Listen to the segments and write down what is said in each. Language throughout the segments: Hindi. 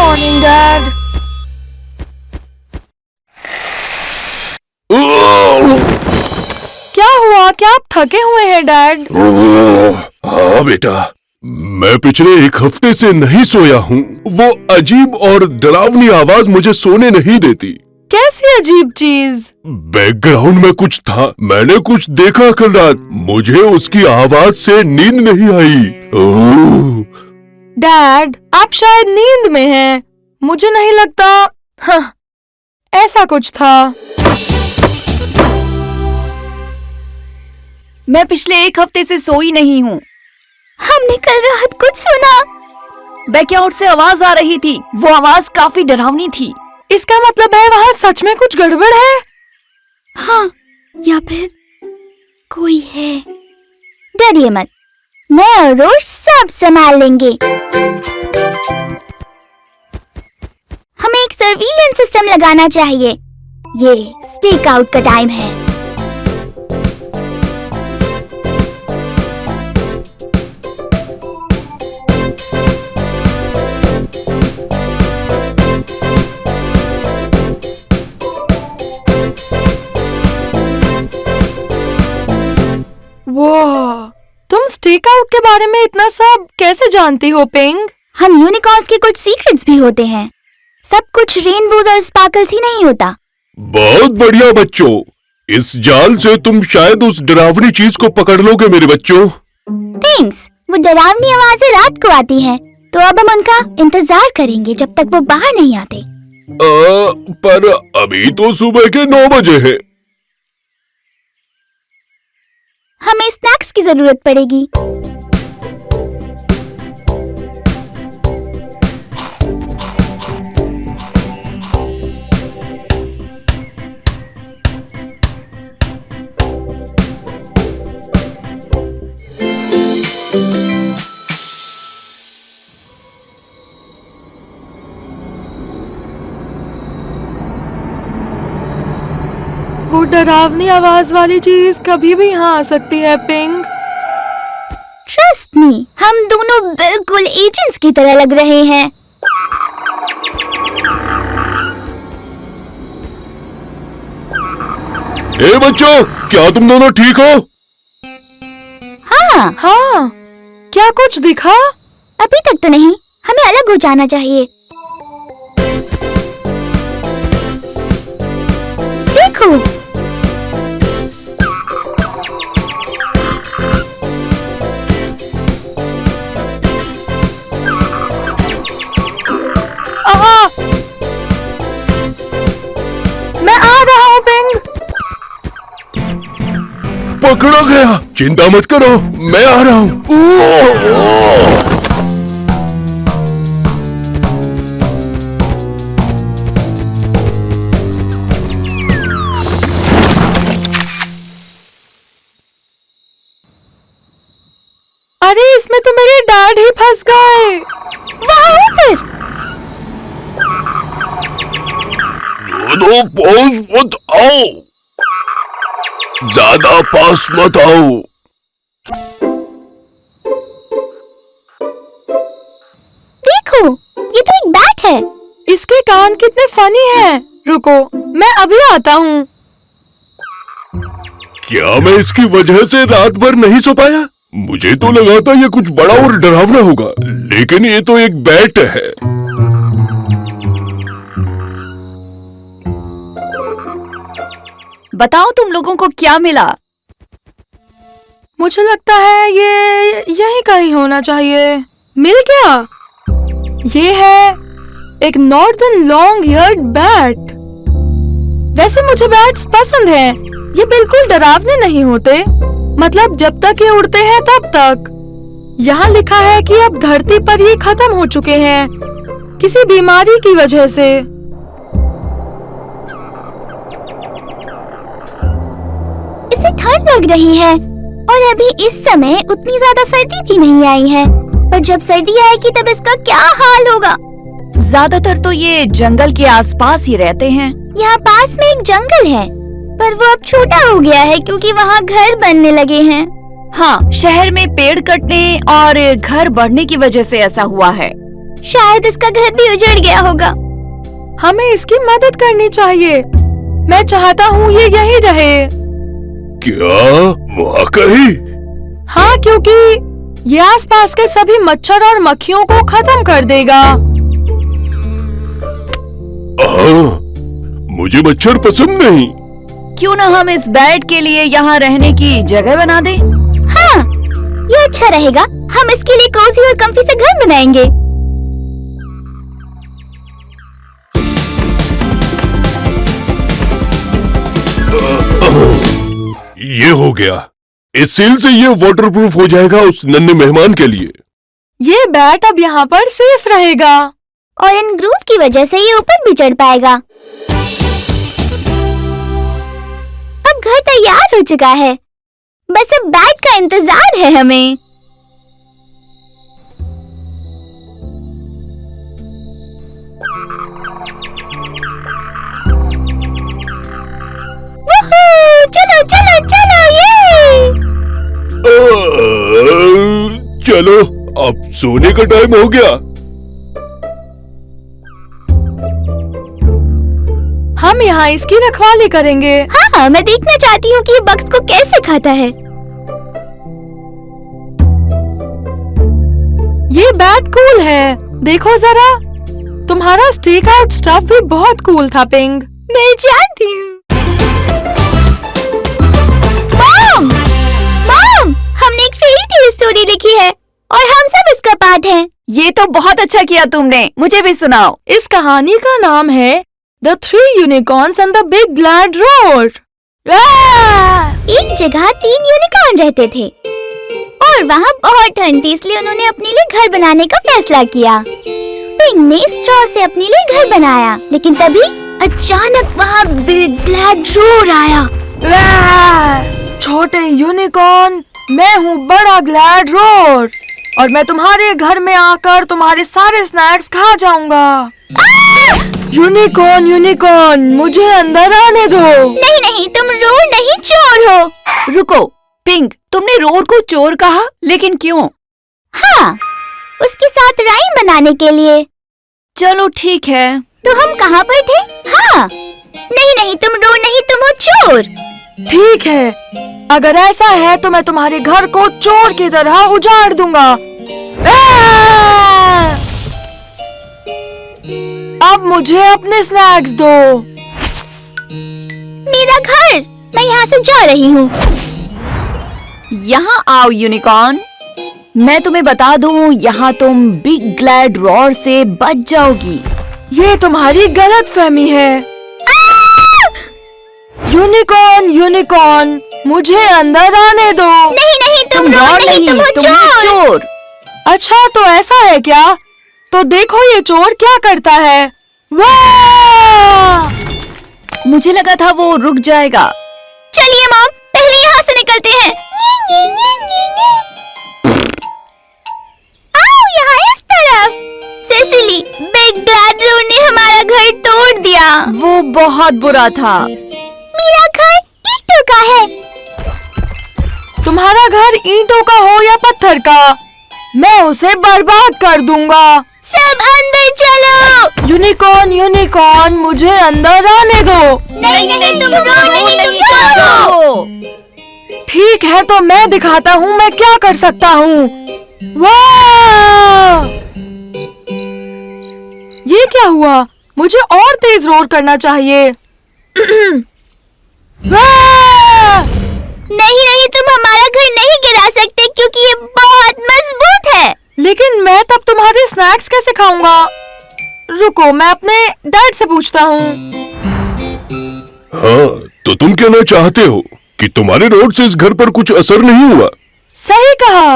Morning dad. क्या हुआ? क्या आप थके हुए हैं डैड? हाँ बेटा, मैं पिछले एक हफ्ते से नहीं सोया हूँ। वो अजीब और डरावनी आवाज मुझे सोने नहीं देती। कैसी अजीब चीज? बैकग्राउंड में कुछ था, मैंने कुछ देखा कल रात। मुझे उसकी आवाज से नींद नहीं आई। ओह! डैड, आप शायद नींद में हैं। मुझे नहीं लगता। हाँ, ऐसा कुछ था। मैं पिछले एक हफ्ते से सोई नहीं हूँ। हमने कल रात कुछ सुना। बैकयार्ड से आवाज आ रही थी। वो आवाज काफी डरावनी थी। इसका मतलब है वहाँ सच में कुछ गड़बड़ है। हाँ, या फिर कोई है। डरिए मत, मैं और रोज सब संभाल लेंगे। हमें एक सर्विलेंस सिस्टम लगाना चाहिए। ये स्टेक आउट का टाइम है। वाह, तुम स्टेक आउट के बारे में इतना सब कैसे जानती हो पिंग? हम यूनिकॉर्न्स के कुछ सीक्रेट्स भी होते हैं। सब कुछ रेनबोज और स्पार्कल्स ही नहीं होता। बहुत बढ़िया बच्चों, इस जाल से तुम शायद उस डरावनी चीज को पकड़ लोगे मेरे बच्चों। थैंक्स। वो डरावनी आवाजें रात को आती हैं, तो अब हम उनका इंतजार करेंगे जब तक वो बाहर नहीं आते। पर अभी तो सुबह के 9 बजे है। हमें स्नैक्स की जरूरत पड़ेगी। वो डरावनी आवाज वाली चीज कभी भी यहाँ आ सकती है पिंग। ट्रस्ट मी, हम दोनों बिल्कुल एजेंट्स की तरह लग रहे हैं। ए बच्चों, क्या तुम दोनों ठीक हो? हाँ, हाँ, क्या कुछ दिखा? अभी तक तो नहीं। हमें अलग हो जाना चाहिए। देखो, मैं आ रहा हूँ पिंग। पकड़ा गया। चिंता मत करो, मैं आ रहा हूँ। अरे, इसमें तो मेरे डैड ही फंस गए। वहाँ ऊपर। दोनों पास मत आओ, ज्यादा पास मत आओ। देखो, ये तो एक बैट है। इसके कान कितने फनी हैं। रुको, मैं अभी आता हूँ। क्या मैं इसकी वजह से रात भर नहीं सो पाया? मुझे तो लगा था ये कुछ बड़ा और डरावना होगा, लेकिन ये तो एक बैट है। बताओ तुम लोगों को क्या मिला? मुझे लगता है ये यही कहीं होना चाहिए। मिल गया। ये है एक नॉर्दर्न लॉन्ग ईयर्ड बैट। वैसे मुझे बैट्स पसंद हैं। ये बिल्कुल डरावने नहीं होते। मतलब जब तक ये उड़ते हैं तब तक। यहाँ लिखा है कि अब धरती पर ये खत्म हो चुके हैं किसी बीमारी की वजह से। इसे ठंड लग रही है और अभी इस समय उतनी ज्यादा सर्दी भी नहीं आई है। पर जब सर्दी आएगी तब इसका क्या हाल होगा? ज्यादातर तो ये जंगल के आसपास ही रहते हैं। यहाँ पास में एक जंगल है, पर वो अब छोटा हो गया है क्योंकि वहाँ घर बनने लगे हैं। हाँ, शहर में पेड़ कटने और घर बढ़ने की वजह से ऐसा हुआ है। शायद इसका घर भी उजड़ गया होगा। हमें इसकी मदद करनी चाहिए। मैं चाहता हूँ ये यहीं रहे। क्या वाकई? हाँ, क्योंकि ये आसपास के सभी मच्छर और मक्खियों को खत्म कर देगा। मुझे मच्छर पसंद नहीं। क्यों ना हम इस बेड के लिए यहाँ रहने की जगह बना दें? हाँ, ये अच्छा रहेगा। हम इसके लिए कोजी और कम्फी से घर बनाएंगे। ये हो गया। इस सील से ये वाटरप्रूफ हो जाएगा उस नन्हे मेहमान के लिए। ये बैट अब यहाँ पर सेफ रहेगा। और इन ग्रूव की वजह से ये ऊपर भी चढ़ पाएगा। अब घर तैयार हो चुका है। बस अब बैट का इंतजार है हमें। वूहू! चलो चलो चलो ये! चलो अब सोने का टाइम हो गया। हम यहाँ इसकी रखवाली करेंगे। हाँ, मैं देखना चाहती हूँ कि ये बग्स को कैसे खाता है। ये बैट कूल है। देखो जरा, तुम्हारा स्टेक आउट स्टफ भी बहुत कूल था पिंग। मैं जानती हूँ। मॉम! मॉम! हमने एक फेरी टेल स्टोरी लिखी है और हम सब इसका पार्ट हैं। ये तो बहुत अच्छा किया तुमने। मुझे भी सुनाओ। इस कहानी का नाम है the 3 unicorns and the big glad roar. एक जगह 3 यूनिकॉर्न रहते थे और वहाँ बहुत ठंड थी, इसलिए उन्होंने अपने लिए घर बनाने का फैसला किया। पिंग ने स्ट्रॉ से अपने लिए घर बनाया, लेकिन तभी अचानक वहाँ बिग ग्लैड रोर आया। छोटे यूनिकॉर्न, मैं हूँ बड़ा ग्लैड रोर और मैं तुम्हारे घर में आकर तुम्हारे सारे स्नैक्स खा जाऊंगा। यूनिकॉर्न यूनिकॉर्न, मुझे अंदर आने दो। नहीं नहीं, तुम रोर नहीं चोर हो। रुको पिंक, तुमने रोर को चोर कहा, लेकिन क्यों? हाँ, उसके साथ राइम बनाने के लिए। चलो ठीक है। तो हम कहाँ पर थे? हाँ, नहीं नहीं, तुम रोर नहीं, तुम हो चोर। ठीक है, अगर ऐसा है तो मैं तुम्हारे घर को चोर की तरह उजाड़ दूंगा। अब मुझे अपने स्नैक्स दो। मेरा घर, मैं यहाँ से जा रही हूँ। यहाँ आओ यूनिकॉर्न। मैं तुम्हें बता दूँ, यहाँ तुम बिग ग्लैड रोर से बच जाओगी। ये तुम्हारी गलतफहमी है। यूनिकॉर्न यूनिकॉर्न, मुझे अंदर आने दो। नहीं नहीं, तुम तुम रोर रोर नहीं, तुम हो तुम हो चोर। अच्छा, तो ऐसा है क्या? तो देखो ये चोर क्या करता है। वाह! मुझे लगा था वो रुक जाएगा। चलिए मॉम, पहले यहाँ से निकलते हैं। आओ यहाँ इस तरफ। सेसिली, बिग ग्लैड रोर ने हमारा घर तोड़ दिया। वो बहुत बुरा था। मेरा घर ईंटों का है। तुम्हारा घर ईंटों का हो या पत्थर का, मैं उसे बर्बाद कर दूंगा। सब अंदर चलो। यूनिकॉर्न यूनिकॉर्न, मुझे अंदर आने दो। नहीं नहीं, तुम रोर नहीं, तुम चोर हो। ठीक है, तो मैं दिखाता हूँ मैं क्या कर सकता हूँ। वाह! ये क्या हुआ? मुझे और तेज रोर करना चाहिए। वाह! नहीं नहीं, तुम हमारा घर नहीं गिरा सकते क्योंकि ये बहुत मजबूत है। लेकिन मैं तब तुम्हारे स्नैक्स कैसे खाऊंगा? रुको, मैं अपने डैड से पूछता हूँ। हाँ, तो तुम कहना चाहते हो कि तुम्हारे रोड से इस घर पर कुछ असर नहीं हुआ? सही कहा।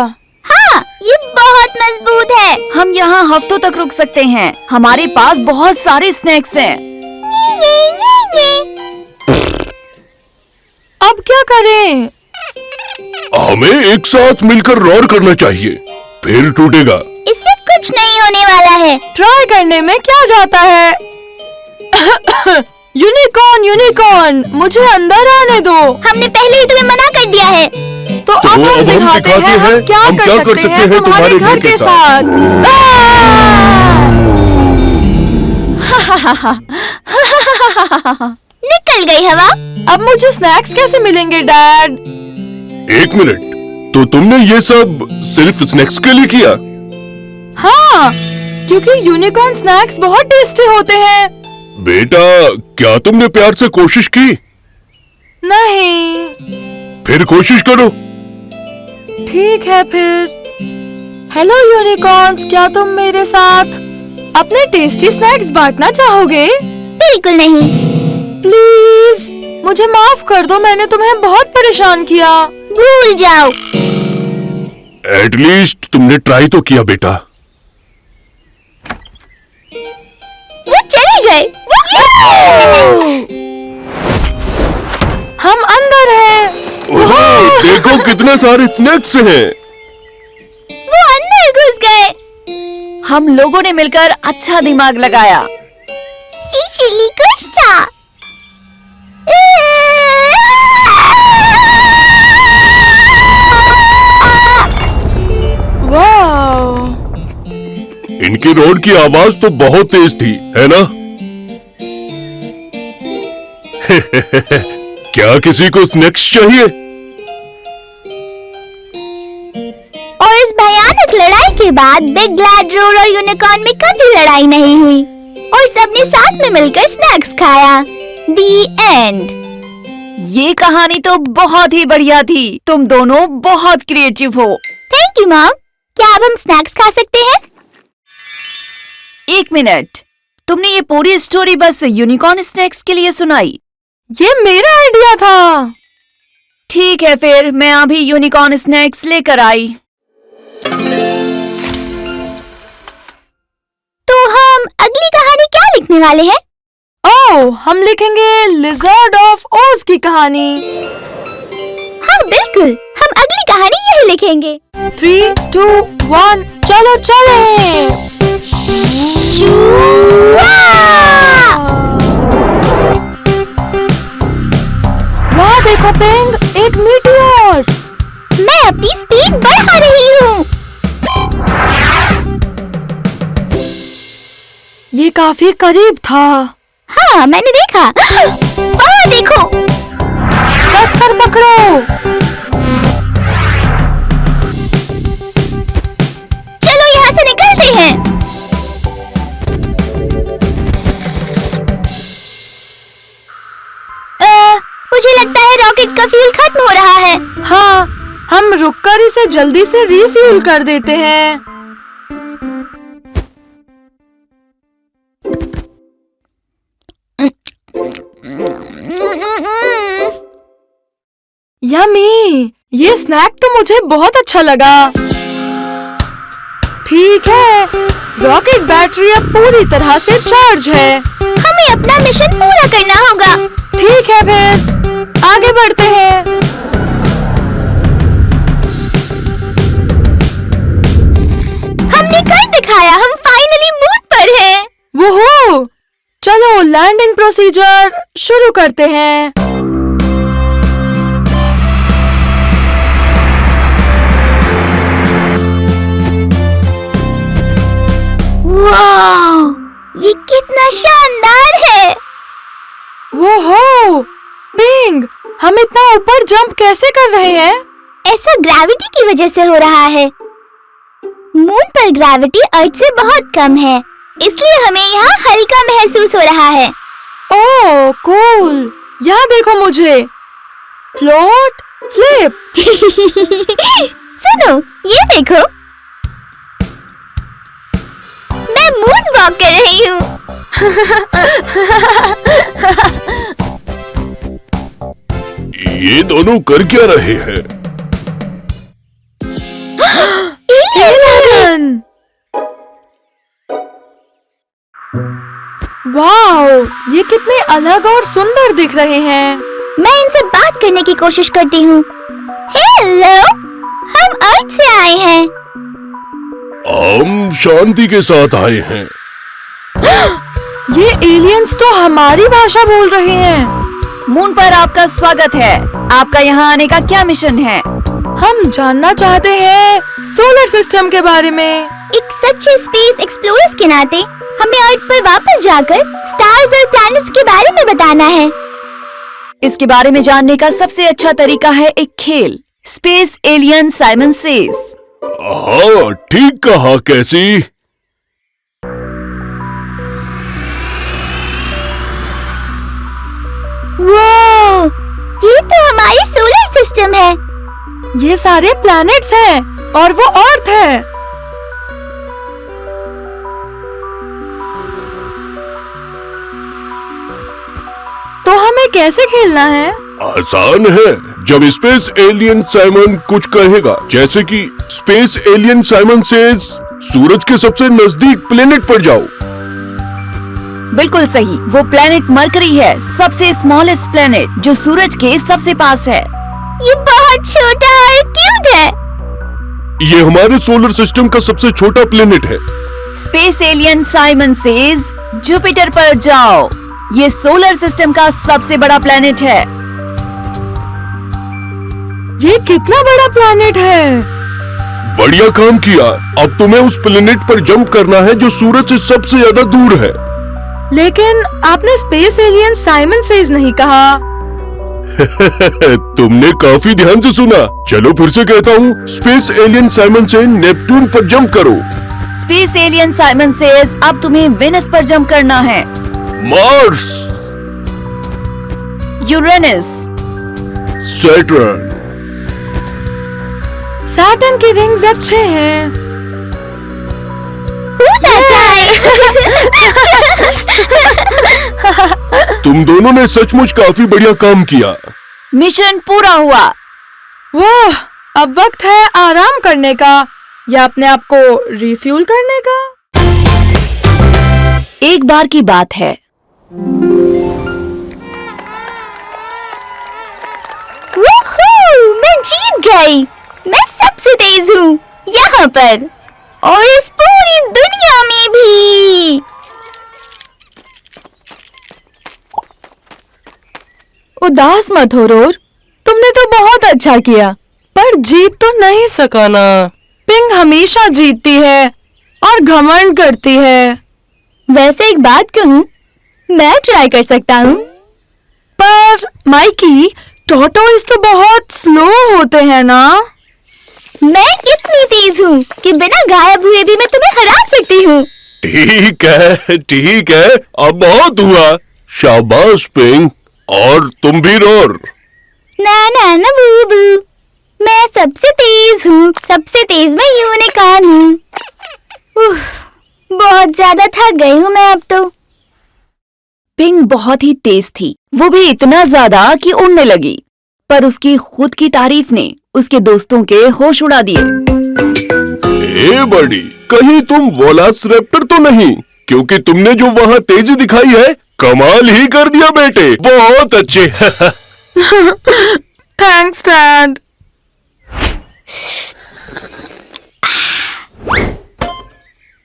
हाँ, ये बहुत मजबूत है। हम यहाँ हफ्तों तक रुक सकते हैं। हमारे पास बहुत सारे स्नैक्स हैं। अब क्या करें? हमें एक साथ मिलकर रोर करना चाहिए, फिर टूटेगा। इससे कुछ नहीं होने वाला है। ट्राई करने में क्या जाता है? यूनिकॉर्न यूनिकॉर्न, मुझे अंदर आने दो। हमने पहले ही तुम्हें मना कर दिया है। तो अब हम दिखाते हैं हम क्या कर सकते हैं तुम्हारे घर के साथ। निकल गई हवा। अब मुझे स्नैक्स कैसे मिलेंगे डैड? एक मिनट, तो तुमने ये सब सिर्फ स्नैक्स के लिए किया? हाँ, क्योंकि यूनिकॉर्न स्नैक्स बहुत टेस्टी होते हैं। बेटा, क्या तुमने प्यार से कोशिश की? नहीं। फिर कोशिश करो। ठीक है फिर। हेलो यूनिकॉर्न्स, क्या तुम मेरे साथ अपने टेस्टी स्नैक्स बांटना चाहोगे? बिल्कुल नहीं। प्लीज मुझे माफ कर दो, मैंने तुम्हें बहुत परेशान किया। भूल जाओ। एटलीस्ट तुमने ट्राई तो किया बेटा। वो चले गए। हम अंदर हैं। ओह, देखो कितने सारे स्नैक्स हैं। वो अंदर घुस गए। हम लोगों ने मिलकर अच्छा दिमाग लगाया। चिली कुश्ता। वाह, इनकी रोड की आवाज तो बहुत तेज थी, है ना? क्या किसी को स्नैक्स चाहिए? और इस भयानक लड़ाई के बाद बिग ग्लैड रोर और यूनिकॉर्न में कभी लड़ाई नहीं हुई और सबने साथ में मिलकर स्नैक्स खाया। दी एंड। ये कहानी तो बहुत ही बढ़िया थी। तुम दोनों बहुत क्रिएटिव हो। Thank you mom. क्या अब हम स्नैक्स खा सकते हैं? एक मिनट, तुमने ये पूरी स्टोरी बस यूनिकॉर्न स्नैक्स के लिए सुनाई? ये मेरा आइडिया था। ठीक है, फिर मैं अभी यूनिकॉर्न स्नैक्स लेकर आई। तो हम अगली कहानी क्या लिखने वाले हैं? ओह, हम लिखेंगे लिजर्ड ऑफ ओज की कहानी। हाँ बिल्कुल, हम अगली कहानी यही लिखेंगे। 3, 2, 1, चलो चले। वाह देखो पिंग, एक मीटियोर। मैं अपनी स्पीड बढ़ा रही हूँ। ये काफी करीब था। हाँ मैंने देखा। वहाँ देखो। कस कर पकड़ो। चलो यहाँ से निकलते हैं। मुझे लगता है रॉकेट का फ्यूल खत्म हो रहा है। हाँ, हम रुककर इसे जल्दी से रिफ्यूल कर देते हैं। यम्मी, ये स्नैक तो मुझे बहुत अच्छा लगा। ठीक है, रॉकेट बैटरी अब पूरी तरह से चार्ज है। हमें अपना मिशन पूरा करना होगा। ठीक है, फिर आगे बढ़ते हैं। हमने कर दिखाया, हम फाइनली मून पर हैं। वोहो, चलो लैंडिंग प्रोसीजर शुरू करते हैं। वाह, ये कितना शानदार है। वोहो, बिंग, हम इतना ऊपर जंप कैसे कर रहे हैं? ऐसा ग्रेविटी की वजह से हो रहा है। मून पर ग्रेविटी अर्थ से बहुत कम है, इसलिए हमें यहाँ हल्का महसूस हो रहा है। ओह कूल, यहाँ देखो मुझे। Float, flip. सुनो, ये देखो, मैं मून वॉक कर रही हूँ। ये दोनों कर क्या रहे हैं? एलियन! वाओ, ये कितने अलग और सुंदर दिख रहे हैं। मैं इनसे बात करने की कोशिश करती हूँ। हेलो, हम अर्थ से आए हैं। हम शांति के साथ आए हैं। ये एलियंस तो हमारी भाषा बोल रहे हैं। मून पर आपका स्वागत है। आपका यहाँ आने का क्या मिशन है? हम जानना चाहते हैं सोलर सिस्टम के बारे में। एक सच्चे स्पेस एक्सप्लोरर्स के नाते हमें अर्थ पर वापस जाकर स्टार्स और प्लैनेट्स के बारे में बताना है। इसके बारे में जानने का सबसे अच्छा तरीका है एक खेल, स्पेस एलियन साइमन सेज। हाँ, ठीक कहा कैसी। वाह, ये तो हमारी सोलर सिस्टम है। ये सारे प्लैनेट्स हैं और वो अर्थ है। तो हमें कैसे खेलना है? आसान है। जब स्पेस एलियन साइमन कुछ कहेगा, जैसे कि स्पेस एलियन साइमन सेज सूरज के सबसे नजदीक प्लेनेट पर जाओ। बिल्कुल सही, वो प्लेनेट मरकरी है, सबसे स्मॉलेस्ट प्लेनेट जो सूरज के सबसे पास है। ये बहुत छोटा और क्यूट है। ये हमारे सोलर सिस्टम का सबसे छोटा प्लेनेट है। Space alien Simon says Jupiter पर जाओ, ये सोलर सिस्टम का सबसे बड़ा प्लेनेट है। ये कितना बड़ा प्लैनेट है? बढ़िया काम किया। अब तुम्हें उस प्लेनेट पर जंप करना है जो सूरज से सबसे ज्यादा दूर है। लेकिन आपने स्पेस एलियन साइमन सेज नहीं कहा। तुमने काफी ध्यान से सुना। चलो फिर से कहता हूँ, स्पेस एलियन साइमन से नेपट्टून पर जंप करो। स्पेस एलियन साइमन सेज अब तुम्हें वेनस पर जंप करना है। Mars, Uranus, Saturn. सैटर्न के रिंग्स अच्छे हैं। तुम दोनों ने सचमुच काफी बढ़िया काम किया। मिशन पूरा हुआ। वाह, अब वक्त है आराम करने का या अपने आप को रिफ्यूल करने का। एक बार की बात है, वूहू, मैं जीत गई। मैं सबसे तेज हूँ यहाँ पर और इस पूरी दुनिया में भी। उदास मत हो रोर, तुमने तो बहुत अच्छा किया, पर जीत तो नहीं सका ना। पिंग हमेशा जीतती है और घमंड करती है। वैसे एक बात कहूँ, मैं ट्राई कर सकता हूँ। पर माइकी, टॉर्टोइस तो बहुत स्लो होते हैं ना। मैं इतनी तेज हूँ कि बिना गायब हुए भी मैं तुम्हें हरा सकती हूँ। ठीक है, ठीक है, अब बहुत हुआ। शाबाश पिंग, और तुम भी रोर। ना ना ना बूबू, मैं सबसे तेज हूँ, सबसे तेज मैं यूनिकॉर्न हूँ। बहुत ज्यादा थक गई हूँ मैं अब तो। पिंग बहुत ही तेज थी, वो भी इतना ज्यादा कि उड़ने लगी, पर उसकी खुद की तारीफ ने उसके दोस्तों के होश उड़ा दिए। ए बड़ी, कहीं तुम वेलोसिरैप्टर तो नहीं? क्योंकि तुमने जो वहाँ तेजी दिखाई है, कमाल ही कर दिया बेटे, बहुत अच्छे। Thanks dad.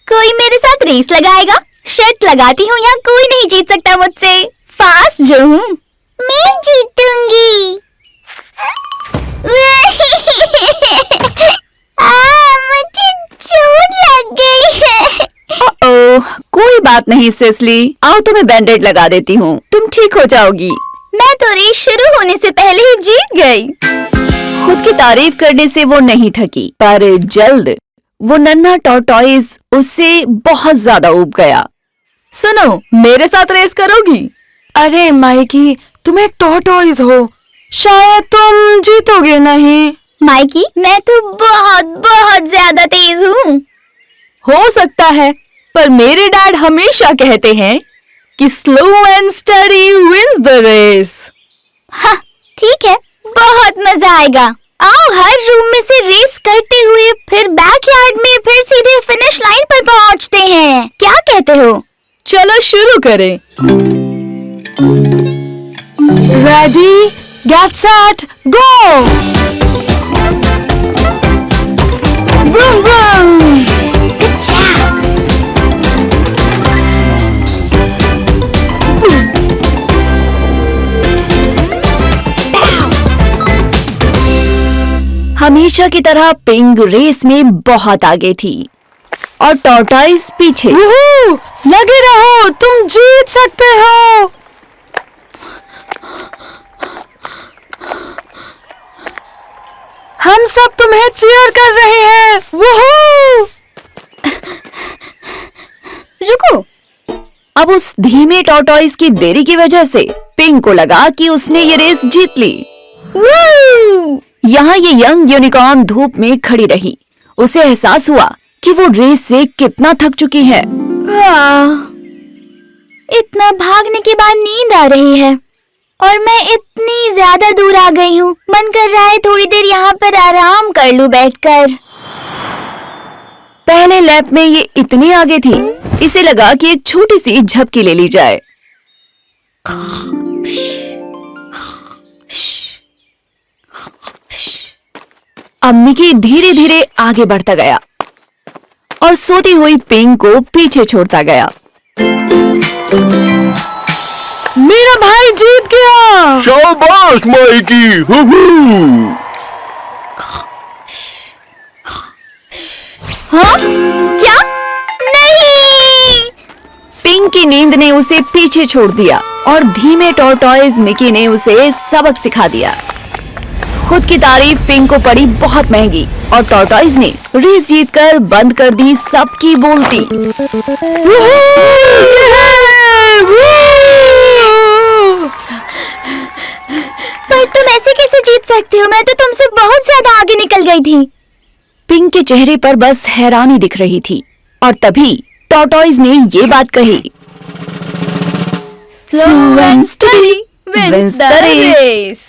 कोई मेरे साथ रेस लगाएगा? शर्त लगाती हूँ, यहाँ कोई नहीं जीत सकता मुझसे। फास्ट जो हूँ मैं जीतूंगी। मुझे चोट लग गई है। ओह, कोई बात नहीं सेस्ली, आओ तुम्हें बैंडेड लगा देती हूँ, तुम ठीक हो जाओगी। मैं तो रेस शुरू होने से पहले ही जीत गई। खुद की तारीफ करने से वो नहीं थकी, पर जल्द वो नन्हा टॉर्टोइस उससे बहुत ज्यादा ऊब गया। सुनो, मेरे साथ रेस करोगी? अरे माइकी, तुम एक टॉर्टोइस हो, शायद तुम जीतोगे नहीं। माइकी, मैं तो बहुत बहुत ज्यादा तेज हूँ। हो सकता है, पर मेरे डैड हमेशा कहते हैं कि slow and steady wins the race. हाँ, ठीक है, बहुत मजा आएगा। आओ हर रूम में से रेस करते हुए फिर बैकयार्ड में फिर सीधे फिनिश लाइन पर पहुंचते हैं। क्या कहते हो? चलो शुरू करें। Ready, get set, go. Vroom vroom. अच्छा। हमेशा की तरह पिंग रेस में बहुत आगे थी और टॉर्टॉइस पीछे। वूहू! लगे रहो, तुम जीत सकते हो। हम सब तुम्हें चीयर कर रहे हैं। वूहू! रुको। अब उस धीमे टॉर्टॉइस की देरी की वजह से पिंग को लगा कि उसने ये रेस जीत ली। वू! यहाँ ये यंग यूनिकॉर्न धूप में खड़ी रही। उसे एहसास हुआ कि वो रेस से कितना थक चुकी है। इतना भागने के बाद नींद आ रही है और मैं इतनी ज्यादा दूर आ गई हूँ। मन कर रहा है थोड़ी देर यहाँ पर आराम कर लूँ बैठकर। पहले लैप में ये इतनी आगे थी, इसे लगा कि एक छोटी सी झपकी ले ली जाए। अब मिकी धीरे धीरे आगे बढ़ता गया और सोती हुई पिंग को पीछे छोड़ता गया। मेरा भाई जीत गया। शाबाश माइकी। हुहू। हाँ? क्या? नहीं! पिंग की नींद ने उसे पीछे छोड़ दिया और धीमे टॉर्टॉइस मिकी ने उसे सबक सिखा दिया। खुद की तारीफ पिंग को पड़ी बहुत महंगी और टॉर्टॉइस ने रेस जीतकर बंद कर दी सबकी बोलती। पर तुम ऐसे कैसे जीत सकते हो? मैं तो तुमसे बहुत ज्यादा आगे निकल गई थी। पिंग के चेहरे पर बस हैरानी दिख रही थी और तभी टॉर्टॉइस ने ये बात कही। Slow and steady wins the race.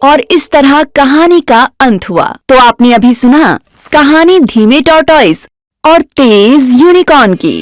और इस तरह कहानी का अंत हुआ। तो आपने अभी सुना कहानी धीमे टॉर्टॉइस और तेज यूनिकॉर्न की।